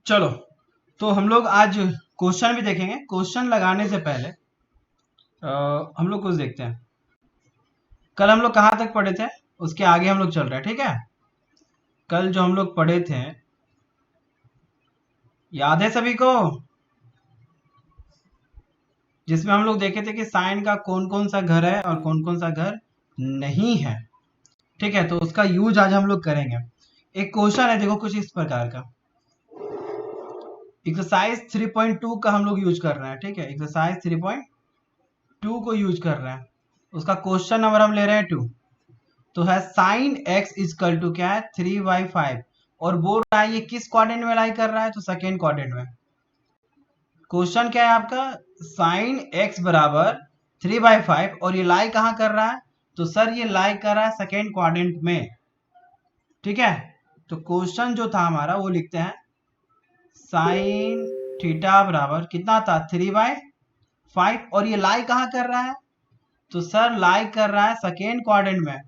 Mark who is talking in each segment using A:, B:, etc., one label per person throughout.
A: चलो, तो हम लोग आज क्वेश्चन भी देखेंगे। क्वेश्चन लगाने से पहले हम लोग कुछ देखते हैं। कल हम लोग कहाँ तक पढ़े थे, उसके आगे हम लोग चल रहे हैं, ठीक है। कल जो हम लोग पढ़े थे, याद है सभी को? जिसमें हम लोग देखे थे कि साइन का कौन कौन सा घर है और कौन कौन सा घर नहीं है, ठीक है। तो उसका यूज आज हम लोग करेंगे। एक क्वेश्चन है, देखो कुछ इस प्रकार का। एक्सरसाइज 3.2 का हम लोग यूज कर रहे हैं, ठीक है। एक्सरसाइज 3.2 को यूज कर रहे हैं। उसका क्वेश्चन नंबर हम ले रहे हैं 2। तो है साइन एक्स इजकल टू क्या है, 3/5। और बोल रहा है ये किस क्वाड्रेंट में लाई कर रहा है, तो सेकेंड क्वाड्रेंट में। क्वेश्चन क्या है आपका, साइन एक्स बराबर 3/5 और ये लाई कहाँ कर रहा है, तो सर ये लाई कर रहा है सेकेंड क्वाड्रेंट में, ठीक है। तो क्वेश्चन जो था हमारा वो लिखते हैं, साइन थीटा बराबर कितना था, 3/5 और ये लाई कहाँ कर रहा है, तो सर लाई कर रहा है सेकेंड क्वाड्रेंट में,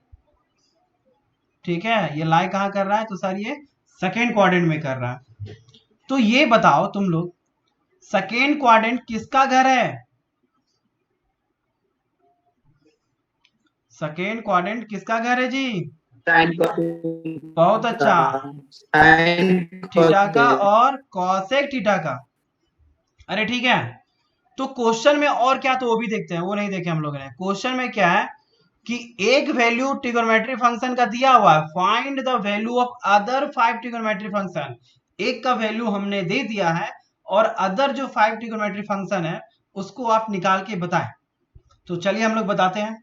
A: ठीक है। ये लाई कहाँ कर रहा है, तो सर ये सेकेंड क्वाड्रेंट में कर रहा है। तो ये बताओ तुम लोग, सेकेंड क्वाड्रेंट किसका घर है? सेकेंड क्वाड्रेंट किसका घर है जी?
B: साइन
A: बहुत अच्छा, थीटा का और कॉसेक थीटा का। अरे ठीक है। तो क्वेश्चन में और क्या, तो वो भी देखते हैं, वो नहीं देखे हम लोगों ने। क्वेश्चन में क्या है कि एक वैल्यू ट्रिगोनोमेट्री फंक्शन का दिया हुआ है, find the value of other 5 trigonometry function. एक का वैल्यू हमने दे दिया है और अदर जो 5 ट्रिगोनोमेट्री फंक्शन है उसको आप निकाल के बताएं। तो चलिए हम लोग बताते हैं,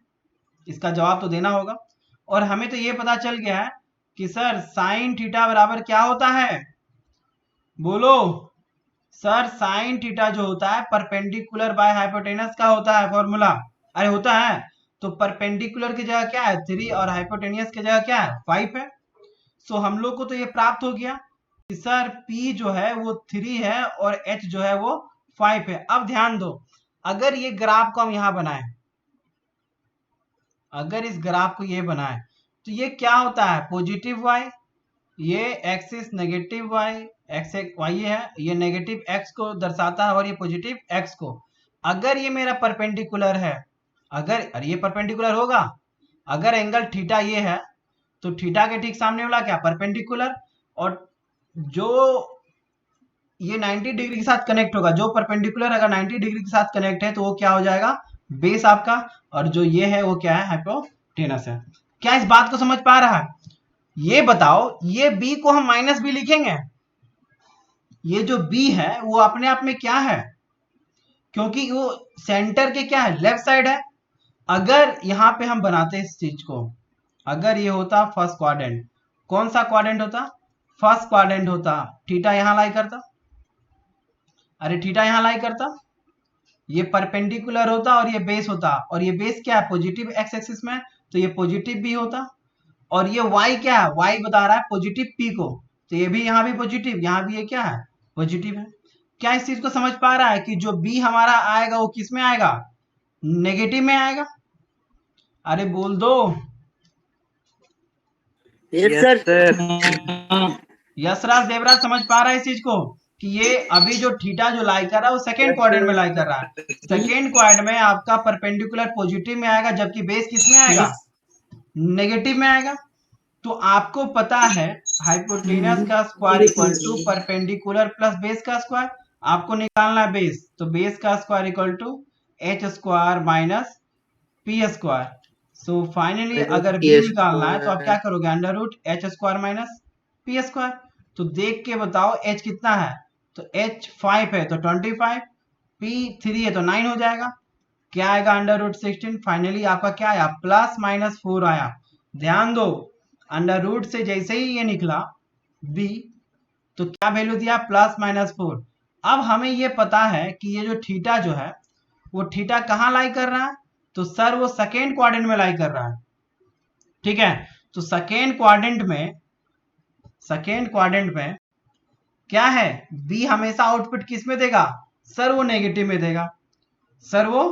A: इसका जवाब तो देना होगा। और हमें तो ये पता चल गया है कि सर साइन थीटा बराबर क्या होता है, बोलो सर। साइन थीटा जो होता है परपेंडिकुलर बाय हाइपोटेनस का होता है फॉर्मूला। अरे होता है। तो परपेंडिकुलर की जगह क्या है 3 और हाइपोटेनियस की जगह क्या है 5 है। सो हम लोग को तो ये प्राप्त हो गया कि सर P जो है वो 3 है और H जो है वो 5 है। अब ध्यान दो, अगर ये ग्राफ को हम यहां बनाए, अगर इस ग्राफ को ये बनाए, तो ये क्या होता है, पॉजिटिव y, ये axis negative y, X Y है, ये नेगेटिव x को दर्शाता है और ये पॉजिटिव x को। अगर ये मेरा परपेंडिकुलर है, अगर ये परपेंडिकुलर होगा, अगर एंगल थीटा ये है, तो थीटा के ठीक सामने वाला क्या, परपेंडिकुलर। और जो ये 90 डिग्री के साथ कनेक्ट होगा, जो परपेंडिकुलर अगर 90 डिग्री के साथ कनेक्ट है तो वो क्या हो जाएगा, बेस आपका। और जो ये है वो क्या है, हाइपोटेनस है। क्या इस बात को समझ पा रहा है? ये बताओ, ये b को हम माइनस b लिखेंगे, ये जो b है वो अपने आप में क्या है, क्योंकि वो सेंटर के क्या है, लेफ्ट साइड है। अगर यहां पे हम बनाते इस चीज को, अगर ये होता फर्स्ट क्वाड्रेंट, कौन सा क्वाड्रेंट होता, फर्स्ट क्वाड्रेंट होता, थीटा यहां लाई करता। अरे थीटा यहां लाई करता, ये परपेंडिकुलर होता और ये बेस होता, और ये बेस क्या है, पॉजिटिव एक्स एक्सिस में, तो ये पॉजिटिव भी होता। और ये y क्या है, y बता रहा है पॉजिटिव p को, तो ये भी यहाँ भी पॉजिटिव, यहाँ भी ये क्या है, पॉजिटिव है। क्या इस चीज को समझ पा रहा है कि जो b हमारा आएगा वो किस में आएगा, नेगेटिव में आएगा? अरे बोल दो।
B: Yes sir.
A: यशराज देवराज समझ पा रहा है इस चीज को कि ये अभी जो थीटा जो लाई कर रहा है वो सेकेंड क्वाड्रेंट में लाई कर रहा है। सेकेंड क्वाड्रेंट में आपका परपेंडिकुलर पॉजिटिव में आएगा, जबकि बेस किस में आएगा, नेगेटिव में आएगा। तो आपको पता है हाइपोटेनस का square equal to perpendicular plus base का स्क्वायर। आपको निकालना है बेस, तो बेस का square equal to H square minus P square. So finally अगर बी निकालना है तो आप क्या करोगे, under root H square minus P square. तो देख के बताओ एच कितना है, तो एच 5 है तो 25, पी 3 है तो 9 हो जाएगा। क्या आएगा, अंडर रूट 16। फाइनली आपका क्या आया, प्लस माइनस 4 आया। ध्यान दो, अंडर रूट से जैसे ही ये निकला b, तो क्या वैल्यू दिया, प्लस माइनस 4। अब हमें ये पता है कि ये जो थीटा जो है वो थीटा कहाँ लाई कर रहा है, तो सर वो सेकेंड क्वाड्रेंट में लाई कर रहा है, ठीक है। तो सेकेंड क्वाड्रेंट में, सेकेंड क्वाड्रेंट में क्या है, b हमेशा आउटपुट किस में देगा, सर वो नेगेटिव में देगा, सर वो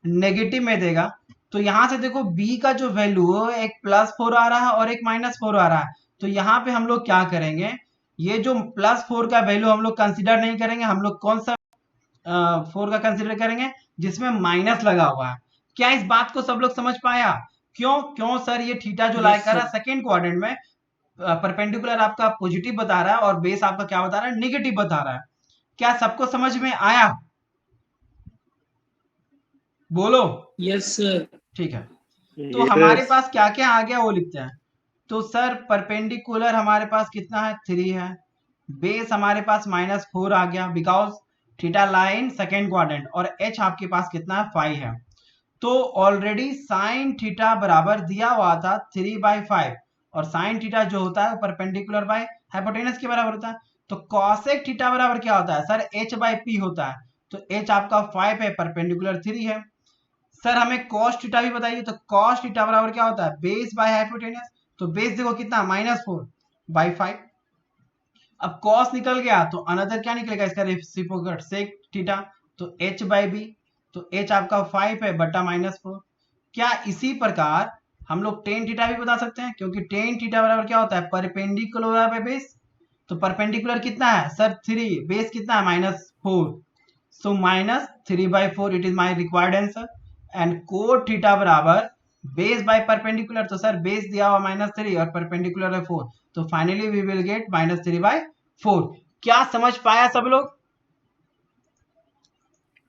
A: नेगेटिव में देगा। तो यहां से देखो b का जो वैल्यू है एक +4 आ रहा है और एक -4 आ रहा है। तो यहाँ पे हम लोग क्या करेंगे ये जो +4 का वैल्यू हम लोग कंसिडर नहीं करेंगे, हम लोग कौन सा 4 का कंसिडर करेंगे जिसमें माइनस लगा हुआ है। क्या इस बात को सब लोग समझ पाया? क्यों क्यों सर ये थीटा जो लाई
C: यस
A: कर रहा
C: सर।
A: है सेकेंड क्वाड्रेंट में, परपेंडिकुलर आपका पॉजिटिव बता रहा है और बेस आपका क्या बता रहा है, निगेटिव बता रहा है। क्या सबको समझ में आया? बोलो।
C: Yes sir.
A: ठीक है, तो
B: Yes,
A: हमारे
B: sir.
A: पास क्या क्या आ गया वो लिखते हैं। तो सर परपेंडिकुलर हमारे पास कितना है, 3 है। बेस हमारे पास -4 आ गया because theta line second quadrant, और एच आपके पास कितना है, 5 है। तो ऑलरेडी साइन थीटा बराबर दिया हुआ था 3/5, और साइन थीटा जो होता है परपेंडिकुलर बाय हाइपोटेनस के बराबर होता है। तो कॉसेक थीटा बराबर क्या होता है सर, h/p होता है। तो h आपका 5 है, परपेंडिकुलर 3 है। सर हमें कॉस थीटा भी बताइए, तो कॉस थीटा बराबर क्या होता है, बेस बाय हाइपोटेनस। तो बेस देखो कितना, -4/5। अब कॉस निकल गया तो अनदर क्या निकलेगा, इसका रेसिप्रोकल सेक थीटा, तो h/b। तो h आपका 5 है बटा -4। क्या इसी प्रकार हम लोग टेन थीटा भी बता सकते हैं, क्योंकि टेन थीटा बराबर क्या होता है, परपेंडिकुलर बाय बेस। तो परपेंडिकुलर कितना है सर, 3, बेस कितना है, -4। सो -3/4 it is my required answer. And cot theta बराबर बेस बाय परपेंडिकुलर, तो सर बेस दिया हुआ -3 और परपेंडिकुलर है 4, तो फाइनली वी विल गेट -3/4। क्या समझ पाया सब लोग?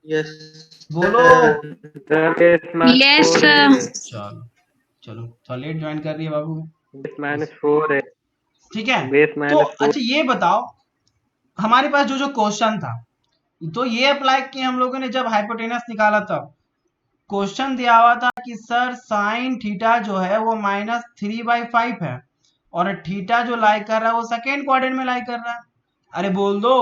B: Yes,
A: बोलो।
B: sir. Sir, base minus
C: yes
B: 4
C: sir.
B: है.
A: चलो चलो, थोड़ा लेट ज्वाइन कर रही है बाबू।
B: Base minus 4 है.
A: ठीक है,
B: Base
A: तो
B: minus 4.
A: अच्छा ये बताओ, हमारे पास जो जो क्वेश्चन था, तो ये अप्लाई किए हम लोगों ने जब हाइपोटेनस निकाला तब। क्वेश्चन दिया हुआ था कि सर साइन थीटा जो है वो -3/5 है, और थीटा जो लाई कर रहा है वो सेकेंड क्वाड्रेंट में लाई कर रहा है। अरे बोल दो,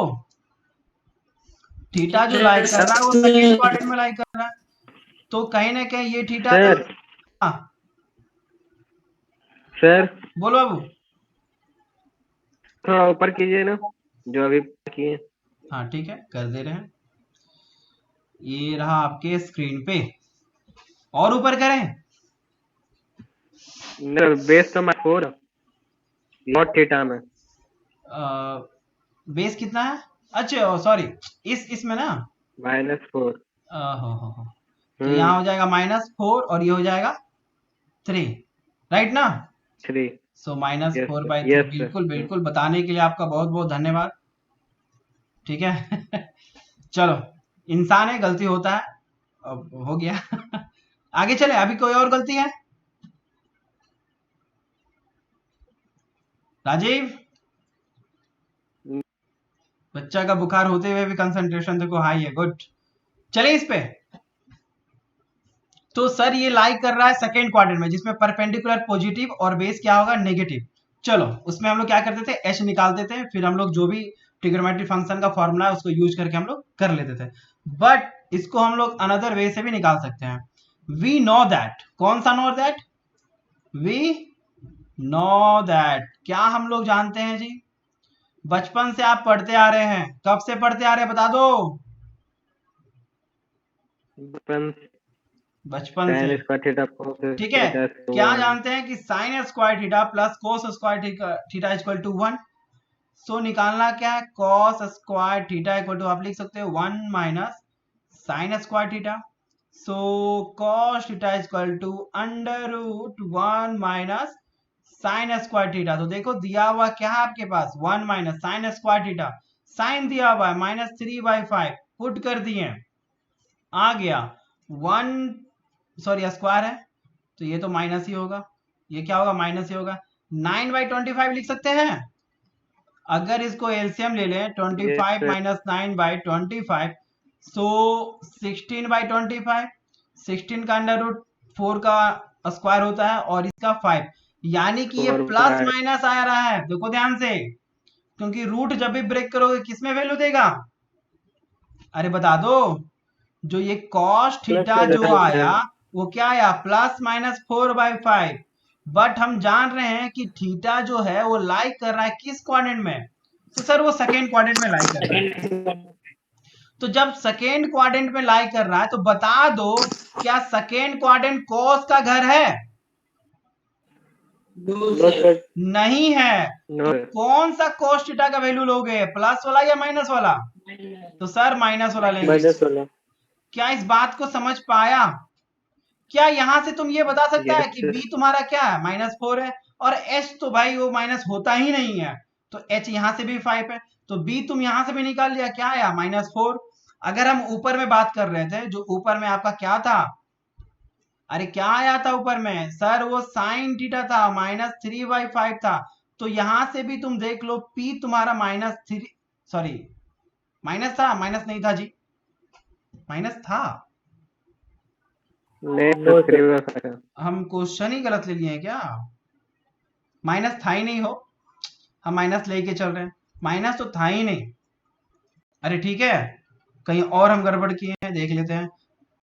A: थीटा जो लाई
C: यस
A: कर रहा है वो सेकेंड
C: सर।
A: क्वाड्रेंट में लाई कर रहा है। तो कहीं ना कहीं ये थीटा तो,
B: Sir,
A: हाँ
B: sir,
A: बोलो बाबू।
B: थोड़ा ऊपर कीजिए ना, जो अभी किए.
A: हाँ ठीक है, कर दे रहे हैं। ये रहा आपके स्क्रीन पे, और ऊपर करें?
B: नहीं, बेस तो minus 4 है. Not theta में.
A: बेस कितना है, अच्छा सॉरी, इसमें ना,
B: -4.
A: हो तो यहाँ हो जाएगा -4 और ये हो जाएगा 3, राइट ना।
B: 3.
A: सो
B: Yes, sir.
A: -4/3,
B: Yes, sir.
A: बिल्कुल बिल्कुल, बताने के लिए आपका बहुत बहुत धन्यवाद। ठीक है चलो, इंसान है, गलती होता है, अब हो गया आगे चले, अभी कोई और गलती है? राजीव, बच्चा का बुखार होते हुए भी कंसंट्रेशन देखो हाई है, गुड। चले इस पे। तो सर ये लाई कर रहा है सेकेंड क्वाड्रेंट में, जिसमें परपेंडिकुलर पॉजिटिव और बेस क्या होगा, नेगेटिव। चलो उसमें हम लोग क्या करते थे, एच निकालते थे, फिर हम लोग जो भी ट्रिग्नोमेट्री फंक्शन का फॉर्मूला है उसको यूज करके हम लोग कर लेते थे। बट इसको हम लोग अनदर वे से भी निकाल सकते हैं। वी नो दैट, कौन सा know that, we know that, क्या हम लोग जानते हैं जी, बचपन से आप पढ़ते आ रहे हैं, कब से पढ़ते आ रहे हैं बता दो, बचपन से।
B: Sin square theta cos
A: ठीक है,
B: theta
A: क्या
B: 1.
A: जानते हैं कि sine square theta plus cos square theta equal to 1। So निकालना क्या है, cos square theta equal to, आप लिख सकते हो 1 minus sine square theta. So cos theta equal to √1 minus sine square theta. तो देखो दिया हुआ क्या है आपके पास, 1 minus sine square theta, sine दिया हुआ है -3/5, पुट कर दिए, आ गया 1, सॉरी स्क्वायर है तो ये तो माइनस ही होगा, ये क्या होगा, माइनस ही होगा। 9/25 लिख सकते हैं, अगर इसको एलसीएम ले लें,
B: Yes,
A: 25
B: sir.
A: माइनस 9/25, सो 16/25, 16 का √4 का स्क्वायर होता है और इसका 5, यानी कि ये
B: 4
A: प्लस
B: by.
A: माइनस आ रहा है, देखो ध्यान से, क्योंकि रूट जब भी ब्रेक करोगे किसमें वैल्यू देगा, अरे बता दो, जो ये कॉस
B: Plus
A: थीटा
B: हो
A: जो
B: जाएगा
A: आया
B: sir.
A: वो क्या आया, +-4/5। बट हम जान रहे हैं कि थीटा जो है वो लाई कर रहा है किस क्वाड्रेंट में, तो सर वो सेकेंड क्वाड्रेंट में लाई कर रहा है। तो जब सेकेंड क्वाड्रेंट में लाई कर रहा है तो बता दो, क्या सेकेंड क्वाड्रेंट कॉस का घर है,
B: नो सर,
A: नहीं है।
B: नो
A: तो
B: सर,
A: कौन सा cos थीटा का वैल्यू लोगे, प्लस वाला या माइनस वाला? तो सर माइनस वाला लेंगे।
B: माइनस वाला।
A: क्या इस बात को समझ पाया? क्या यहां से तुम ये बता सकता है
B: यस
A: कि
B: सर।
A: b तुम्हारा क्या है, -4 है, और h तो भाई वो माइनस होता ही नहीं है, तो h यहां से भी 5 है, तो b तुम यहां से भी निकाल लिया, क्या आया, -4। अगर हम ऊपर में बात कर रहे थे, जो ऊपर में आपका क्या था, अरे क्या आया था ऊपर में सर, वो साइन थीटा था, -3/5 था। तो यहां से भी तुम देख लो, p तुम्हारा -3, सॉरी माइनस था, माइनस नहीं था जी, माइनस था।
B: नहीं सर, 3/5
A: हम क्वेश्चन ही गलत ले लिए हैं क्या? माइनस था ही नहीं हो, हम माइनस लेके चल रहे हैं, माइनस तो था ही नहीं। अरे ठीक है, कहीं और हम गड़बड़ किए हैं, देख लेते हैं।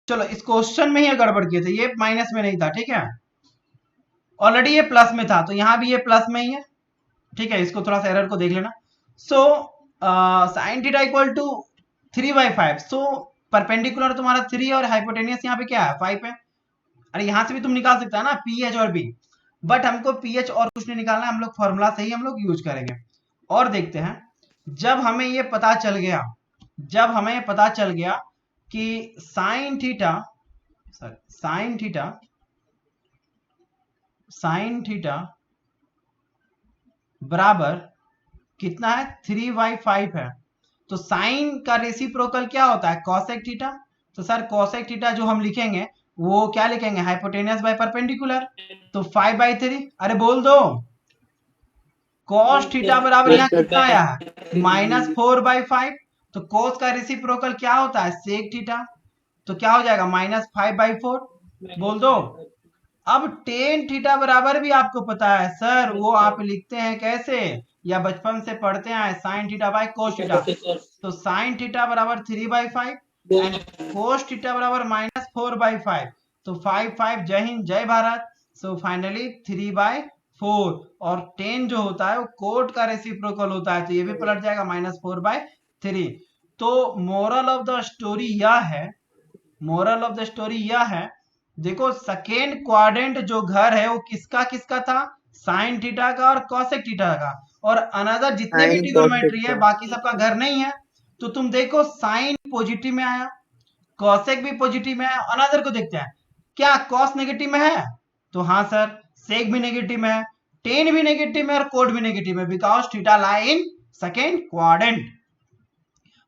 A: चलो इस क्वेश्चन में ही गड़बड़ किए थे, ये माइनस में नहीं था, ठीक है, ऑलरेडी ये प्लस में था, तो यहां भी ये प्लस में ही है, ठीक है, इसको थोड़ा सा एरर को देख लेना। So sine theta equal to 3/5, so perpendicular तुम्हारा 3 और हाइपोटेनियस यहाँ पे क्या है, 5 है। अरे यहां से भी तुम निकाल सकता है ना, पी एच और बी, बट हमको पी एच और कुछ नहीं निकालना, हम लोग फॉर्मूला से ही हम लोग यूज करेंगे। और देखते हैं, जब हमें ये पता चल गया, जब हमें पता चल गया कि sine theta, sine theta, sine theta बराबर कितना है, 3/5 है, तो साइन का रेसिप्रोकल क्या होता है, कॉसेक थीटा। तो सर कॉसेक थीटा जो हम लिखेंगे, वो क्या लिखेंगे, हाइपोटेनियस बाय परपेंडिकुलर, तो 5/3, अरे बोल दो, कॉस थीटा बराबर यहाँ कितना आया है, -4/5, तो कॉस का रेसिप्रोकल क्या होता है, सेक थीटा, तो क्या हो जाएगा, -5/4, बोल दो। अब टेन थीटा बराबर भी आपको पता है सर, वो आप लिखते हैं कैसे, या बचपन से पढ़ते हैं, sine theta by cos theta, तो साइन थीटा बराबर 3/5 एंड कोस थीटा बराबर -4/5, तो 5 जय हिंद जय भारत, सो फाइनली 3/4, और 10 जो होता है वो कोट का रेसिप्रोकल होता है, तो ये भी पलट जाएगा -4/3। तो मोरल ऑफ द स्टोरी यह है, मोरल ऑफ द स्टोरी यह है, देखो सेकेंड क्वाड्रेंट जो घर है वो किसका किसका था, साइन थीटा का और कॉसेक थीटा का, और अनदर जितने भी
B: साइन कॉसेक
A: ट्रिगोनोमेट्री है
B: का।
A: बाकी सबका घर नहीं है। तो तुम देखो साइन पॉजिटिव में आया, कॉसेक भी पॉजिटिव में है, अनदर को देखते हैं, क्या कॉस नेगेटिव में है, तो हाँ सर, सेक भी नेगेटिव में है, टेन भी नेगेटिव में और कोड भी नेगेटिव में, because theta lie in second quadrant.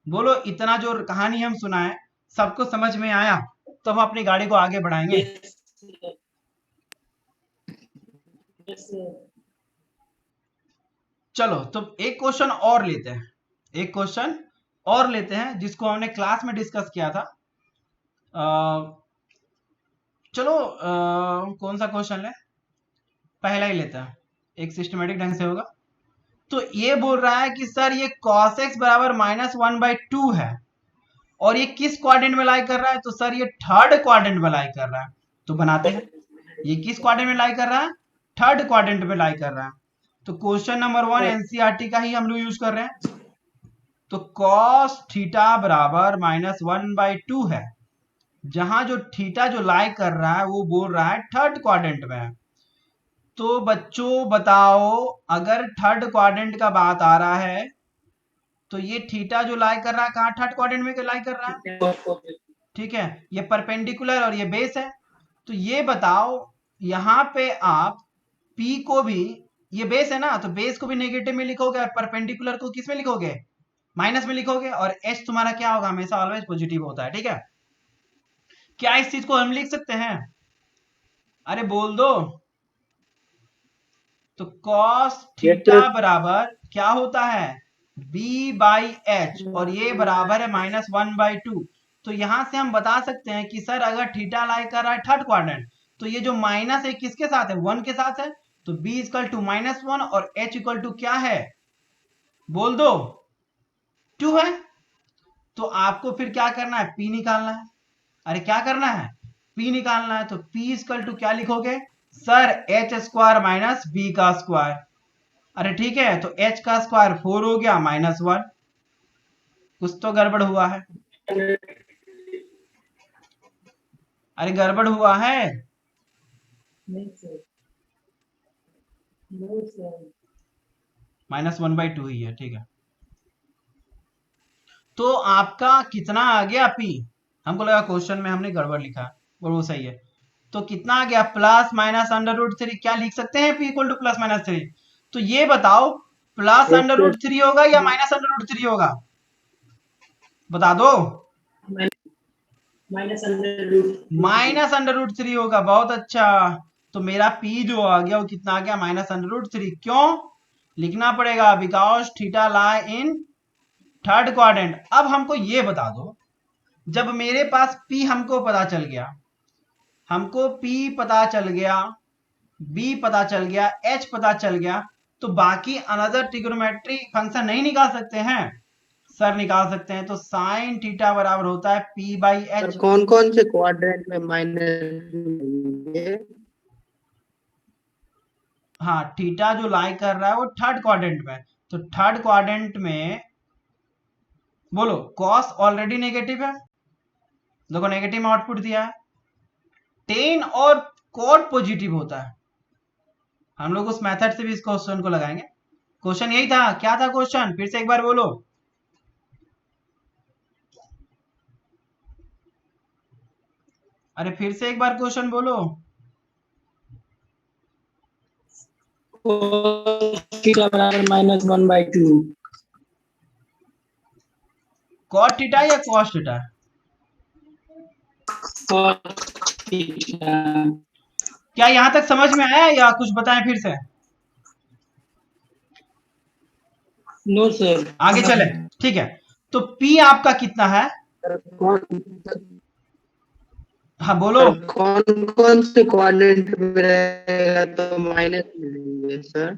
A: बोलो इतना जो कहानी हम सुनाए सबको समझ में आया, तो हम अपनी गाड़ी को आगे बढ़ाएंगे। चलो तो एक क्वेश्चन और लेते हैं, एक क्वेश्चन और लेते हैं जिसको हमने क्लास में डिस्कस किया था। चलो कौन सा क्वेश्चन ले, पहला ही लेते हैं, एक सिस्टमेटिक ढंग से होगा। तो ये बोल रहा है कि सर ये cos x बराबर -1/2 है, और ये किस क्वाड्रेंट में लाई कर रहा है, तो सर ये थर्ड क्वाड्रेंट में लाई कर रहा है, तो बनाते हैं, ये किस क्वाड्रेंट में लाई कर रहा है, थर्ड क्वाड्रेंट में लाई कर रहा है। तो क्वेश्चन नंबर 1 एनसीईआरटी का ही हम लोग यूज कर रहे हैं, तो cos थीटा बराबर -1/2 है, जहां जो थीटा जो लाई कर रहा है वो बोल रहा है थर्ड क्वाड्रेंट में है। तो बच्चों बताओ, अगर थर्ड क्वाड्रेंट का बात आ रहा है, तो ये थीटा जो लाई कर रहा है कहाँ, थर्ड क्वाड्रेंट में लाई कर रहा है, ठीक है, ये परपेंडिकुलर और ये बेस है। तो ये बताओ, यहां पे आप P को भी, ये बेस है ना, तो बेस को भी नेगेटिव में लिखोगे और परपेंडिकुलर को किस में लिखोगे, माइनस में लिखोगे, और H तुम्हारा क्या होगा, हमेशा ऑलवेज पॉजिटिव होता है, ठीक है। क्या इस चीज को हम लिख सकते हैं, अरे बोल दो, तो cos
B: यस
A: थीटा
B: सर।
A: बराबर क्या होता है, B/H, और ये बराबर है -1/2। तो यहां से हम बता सकते हैं कि सर अगर थीटा लाई कर रहा है थर्ड क्वाड्रेंट, तो ये जो माइनस है किसके साथ है, 1 के साथ है, तो B इक्वल टू -1 और H इक्वल टू क्या है, बोल दो, 2 है। तो आपको फिर क्या करना है, P निकालना है, अरे क्या करना है, P निकालना है, तो P इक्वल टू क्या लिखोगे, सर H² माइनस B का स्क्वायर, अरे ठीक है, तो H का स्क्वायर 4 हो गया -1, कुछ तो गड़बड़ हुआ है, अरे गड़बड़ हुआ है, -1/2 ही है, ठीक है। तो आपका कितना आ गया पी? हमको लगा क्वेश्चन में हमने गड़बड़ लिखा और वो सही है। तो कितना आ गया? +-√3। क्या लिख सकते हैं पी इक्वल टू +-3? तो ये बताओ प्लस
B: एक
A: अंडर रूट थ्री होगा या -√3 होगा? बता दो। -√3 होगा। बहुत अच्छा। तो मेरा पी जो आ गया वो कितना आ गया? -√3। क्यों लिखना पड़ेगा? Because theta lie in third quadrant. अब हमको ये बता दो, जब मेरे पास P हमको पता चल गया, हमको P पता चल गया, B पता चल गया, H पता चल गया, तो बाकी अनदर ट्रिग्नोमेट्री फंक्शन नहीं निकाल सकते हैं? सर निकाल सकते हैं। तो साइन थीटा बराबर होता है P/H।
B: कौन कौन से क्वाड्रेंट में माइनस?
A: हाँ, थीटा जो लाई कर रहा है वो थर्ड क्वाड्रेंट में। तो थर्ड क्वाड्रेंट में बोलो कॉस ऑलरेडी नेगेटिव है, देखो नेगेटिव में आउटपुट दिया है। टेन और कॉट पॉजिटिव होता है। हम लोग उस मेथड से भी इस क्वेश्चन को लगाएंगे। क्वेश्चन यही था। क्या था क्वेश्चन? फिर से एक बार बोलो। अरे फिर से एक बार क्वेश्चन बोलो।
C: -1/2।
A: कॉट थीटा या कॉस थीटा? क्या यहां तक समझ में आया या कुछ बताएं फिर से?
C: No sir.
A: आगे चले, ठीक है। तो P आपका कितना है? हाँ बोलो।
B: कौन कौन से क्वाड्रेंट में रहेगा तो माइनस मिलेंगे सर?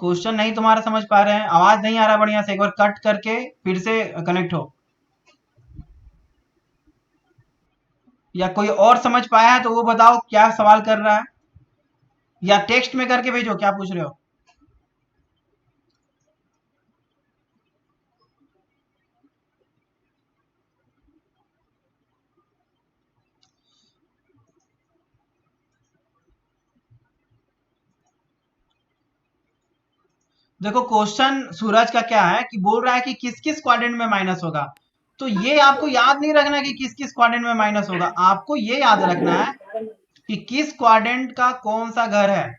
A: क्वेश्चन नहीं तुम्हारा समझ पा रहे हैं, आवाज नहीं आ रहा बढ़िया से, एक बार कट करके फिर से कनेक्ट हो। या कोई और समझ पाया है तो वो बताओ क्या सवाल कर रहा है, या टेक्स्ट में करके भेजो क्या पूछ रहे हो। देखो क्वेश्चन सूरज का क्या है कि बोल रहा है कि किस किस क्वाड्रेंट में माइनस होगा। तो ये आपको याद नहीं रखना कि किस किस क्वाड्रेंट में माइनस होगा, आपको ये याद रखना है कि किस क्वाड्रेंट का कौन सा घर है।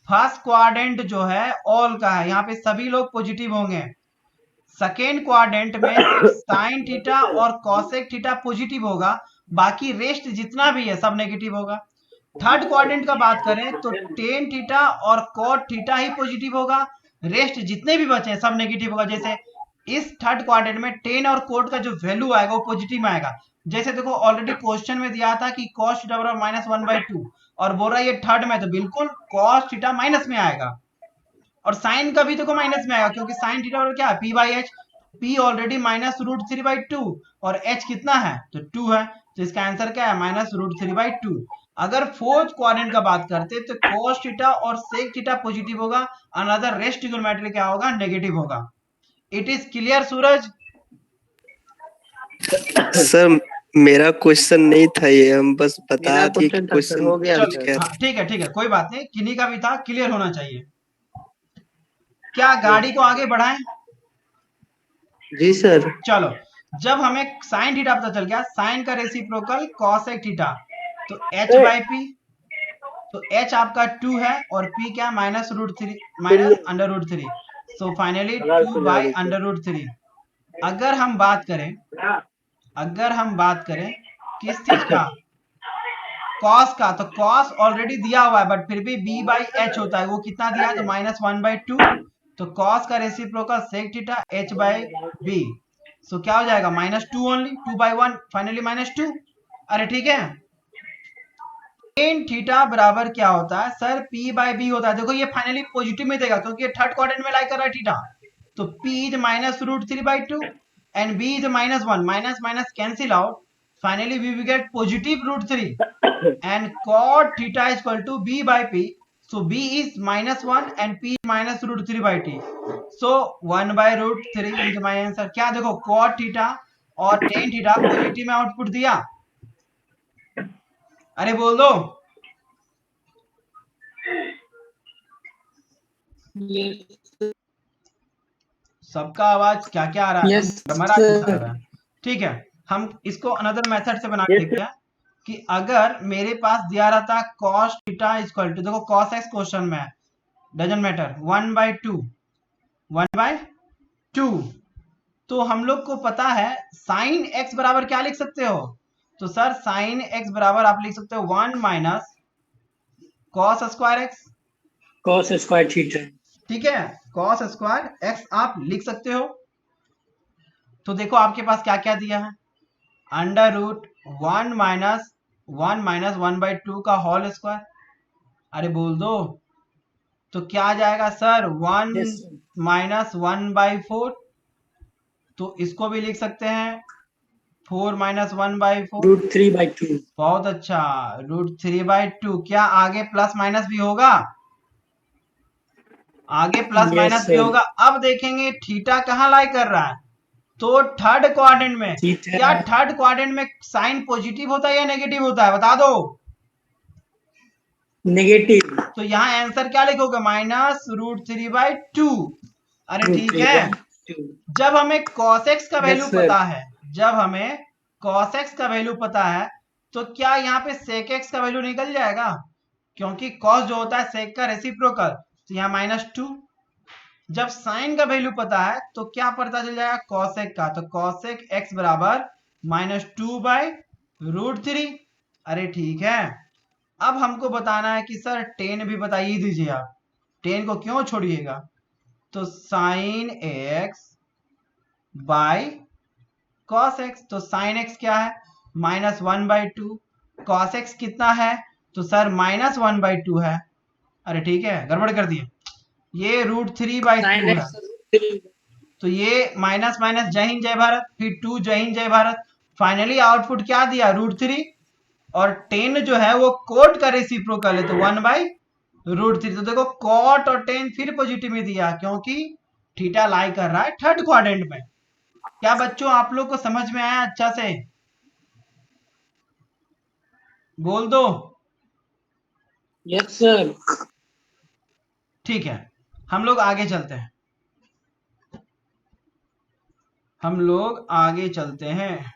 A: फर्स्ट क्वाड्रेंट जो है ऑल का है, यहाँ पे सभी लोग पॉजिटिव होंगे। सेकेंड क्वाड्रेंट में सिर्फ साइन थीटा और कॉसेक थीटा पॉजिटिव होगा, बाकी रेस्ट जितना भी है सब नेगेटिव होगा। थर्ड क्वाड्रेंट का बात करें तो टेन थीटा और कॉट थीटा ही पॉजिटिव होगा, रेस्ट जितने भी बचे सब नेगेटिव होगा। जैसे इस थर्ड क्वाड्रेंट में टेन और कोट का जो वैल्यू आएगा वो पॉजिटिव में आएगा। जैसे देखो ऑलरेडी क्वेश्चन में दिया था कि cos थीटा बराबर -1/2 और बोल रहा है ये थर्ड में, तो बिल्कुल cos थीटा माइनस में आएगा। और साइन का भी देखो माइनस में आएगा, क्योंकि साइन थीटा बराबर क्या है? P/H। P ऑलरेडी -√3/2 और H कितना है? तो 2 है। तो इसका आंसर क्या है? -√3/2। अगर फोर्थ क्वाड्रेंट का बात करते तो cos थीटा और sec थीटा पॉजिटिव होगा, अनदर रेस्ट ट्रिग्नोमेट्री क्या होगा? नेगेटिव होगा। It is clear Suraj?
D: Sir मेरा क्वेश्चन नहीं था ये, हम बस बता
B: मेरा
D: दिए कि
B: क्वेश्चन था सर,
D: क्वेश्चन
B: हो गया
A: चलो
B: सर।
A: हाँ ठीक है, ठीक है, कोई बात नहीं, किन्हीं का भी था, क्लियर होना चाहिए। क्या गाड़ी को आगे बढ़ाएं?
B: जी सर।
A: चलो, जब हमें साइन थीटा पता चल गया, साइन का रेसिप्रोकल कॉसेक थीटा, तो h/p, तो h आपका 2 है और p क्या? -√3। So finally 2/√3। अगर हम बात करें किस चीज का? कॉस का, तो कॉस ऑलरेडी दिया हुआ है बट फिर भी b/h होता है, वो कितना दिया है? तो -1/2। तो कॉस का रेसिप्रोकल सेक थीटा h/b, सो क्या हो जाएगा? -2 ओनली, 2/1, फाइनली -2। अरे ठीक है। टेन थीटा बराबर क्या होता है सर? P/B होता है। देखो ये फाइनली पॉजिटिव में देगा क्योंकि ये थर्ड क्वाड्रेंट में लाई कर रहा है थीटा। तो P is -√3/2 and B is -1, minus minus cancel out, finally we will get positive √3 and cot theta is equal to B/P. So B is -1 and P is -√3/t. So 1/√3 is my answer. क्या देखो cot theta और tan theta positive में output दिया। अरे बोल दो।
C: Yes.
A: सबका आवाज क्या क्या आ रहा है?
C: Yes,
A: मरमरा कैसा
C: sir.
A: आ रहा है? ठीक है, हम इसको अनदर मेथड से बना के
C: Yes,
A: देखते हैं कि अगर मेरे पास दिया रहता cos थीटा इक्वल टू, देखो cos x क्वेश्चन में है, डजंट मैटर, 1/2, 1/2, तो हम लोग को पता है साइन x बराबर क्या लिख सकते हो? तो सर साइन x बराबर आप लिख सकते हो 1 minus cos square x,
C: cos square theta.
A: ठीक है, cos स्क्वायर x आप लिख सकते हो। तो देखो आपके पास क्या क्या दिया है, अंडर रूट 1 - 1/2 का होल स्क्वायर, अरे बोल दो, तो क्या आ जाएगा सर 1
C: Yes, sir.
A: - 1/4, तो इसको भी लिख सकते हैं 4 - 1/4,
C: Root 3/2.
A: बहुत अच्छा, √3/2। क्या आगे प्लस माइनस भी होगा? आगे प्लस
C: Yes,
A: माइनस भी
C: sir.
A: होगा। अब देखेंगे थीटा कहाँ लाई कर रहा है, तो थर्ड क्वाड्रेंट में।
C: Theta.
A: क्या थर्ड क्वाड्रेंट में साइन पॉजिटिव होता है या नेगेटिव होता है, बता दो।
C: Negative.
A: तो यहाँ आंसर क्या लिखोगे, -√3/2। अरे
C: Root
A: ठीक है,
C: 3/2.
A: जब हमें cos x का वैल्यू
C: Yes, sir.
A: पता है, जब हमें cos x का वैल्यू पता है, तो क्या यहाँ पे sec x का वैल्यू निकल जाएगा? क्योंकि cos जो होता है sec का रेसिप्रोकल, तो यहाँ -2। जब साइन का वैल्यू पता है तो क्या पता चल जाएगा, cosec का, तो cosec x बराबर -2/√3। अरे ठीक है, अब हमको बताना है कि सर tan भी बताइए दीजिए आप, tan को क्यों छोड़िएगा, तो sin x by cos x, तो sin x क्या है, -1/2, cos x कितना है, तो सर -1/2 है। अरे ठीक है, गड़बड़ कर दिए, ये √3/2
C: Sin
A: है,
C: x root 3.
A: तो ये माइनस माइनस जय हिंद जय भारत, फिर 2 जय हिंद जय भारत, फाइनली आउटपुट क्या दिया, √3, और 10 जो है वो कोट का रेसिप्रोकल है, तो 1/√3। तो देखो कॉट और 10 फिर पॉजिटिव में दिया, क्योंकि थीटा लाई कर रहा है थर्ड क्वाड्रेंट में। क्या बच्चों आप लोग को समझ में आया अच्छा से, बोल दो।
C: Yes, sir.
A: ठीक है, हम लोग आगे चलते हैं, हम लोग आगे चलते हैं।